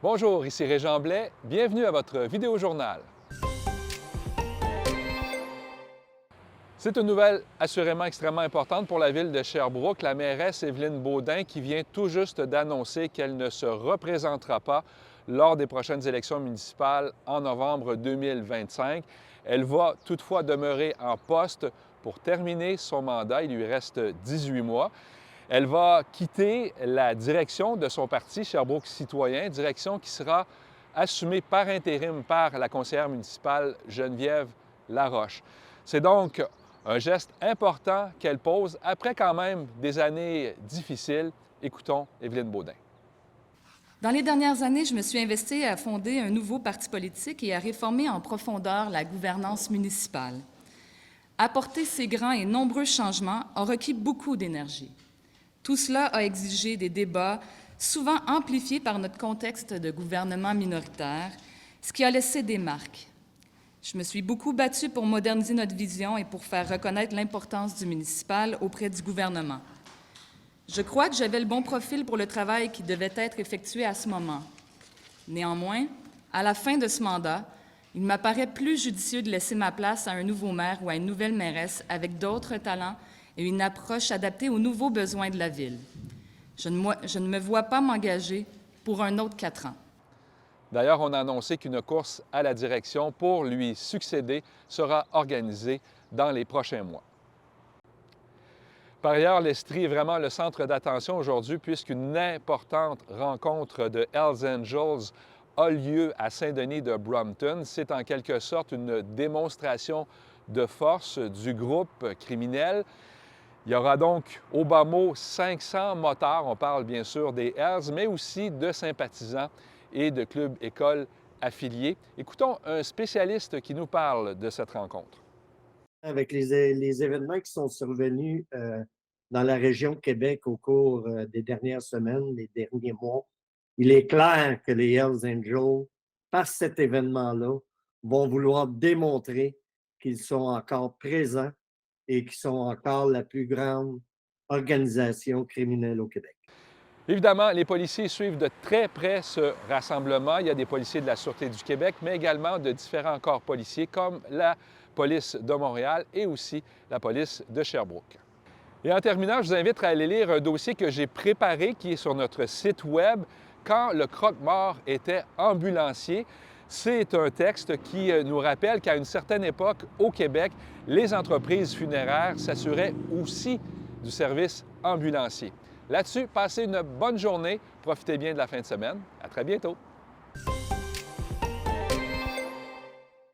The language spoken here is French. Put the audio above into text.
Bonjour, ici Régent Blais. Bienvenue à votre vidéo-journal. C'est une nouvelle assurément extrêmement importante pour la ville de Sherbrooke. La mairesse Évelyne Baudin qui vient tout juste d'annoncer qu'elle ne se représentera pas lors des prochaines élections municipales en novembre 2025. Elle va toutefois demeurer en poste pour terminer son mandat. Il lui reste 18 mois. Elle va quitter la direction de son parti, Sherbrooke Citoyen, direction qui sera assumée par intérim par la conseillère municipale Geneviève Laroche. C'est donc un geste important qu'elle pose après quand même des années difficiles. Écoutons Évelyne Baudin. Dans les dernières années, je me suis investie à fonder un nouveau parti politique et à réformer en profondeur la gouvernance municipale. Apporter ces grands et nombreux changements a requis beaucoup d'énergie. Tout cela a exigé des débats, souvent amplifiés par notre contexte de gouvernement minoritaire, ce qui a laissé des marques. Je me suis beaucoup battue pour moderniser notre vision et pour faire reconnaître l'importance du municipal auprès du gouvernement. Je crois que j'avais le bon profil pour le travail qui devait être effectué à ce moment. Néanmoins, à la fin de ce mandat, il m'apparaît plus judicieux de laisser ma place à un nouveau maire ou à une nouvelle mairesse avec d'autres talents et une approche adaptée aux nouveaux besoins de la ville. Je ne me vois pas m'engager pour un autre 4 ans. D'ailleurs, on a annoncé qu'une course à la direction pour lui succéder sera organisée dans les prochains mois. Par ailleurs, l'Estrie est vraiment le centre d'attention aujourd'hui puisqu'une importante rencontre de Hells Angels a lieu à Saint-Denis de Brompton. C'est en quelque sorte une démonstration de force du groupe criminel. Il y aura donc au bas mot 500 motards, on parle bien sûr des Hells, mais aussi de sympathisants et de clubs-écoles affiliés. Écoutons un spécialiste qui nous parle de cette rencontre. Avec les événements qui sont survenus dans la région de Québec au cours des dernières semaines, des derniers mois, il est clair que les Hells Angels, par cet événement-là, vont vouloir démontrer qu'ils sont encore présents et qu'ils sont encore la plus grande organisation criminelle au Québec. Évidemment, les policiers suivent de très près ce rassemblement. Il y a des policiers de la Sûreté du Québec, mais également de différents corps policiers comme la police de Montréal et aussi la police de Sherbrooke. Et en terminant, je vous invite à aller lire un dossier que j'ai préparé qui est sur notre site Web, Quand le croque-mort était ambulancier. C'est un texte qui nous rappelle qu'à une certaine époque, au Québec, les entreprises funéraires s'assuraient aussi du service ambulancier. Là-dessus, passez une bonne journée, profitez bien de la fin de semaine. À très bientôt.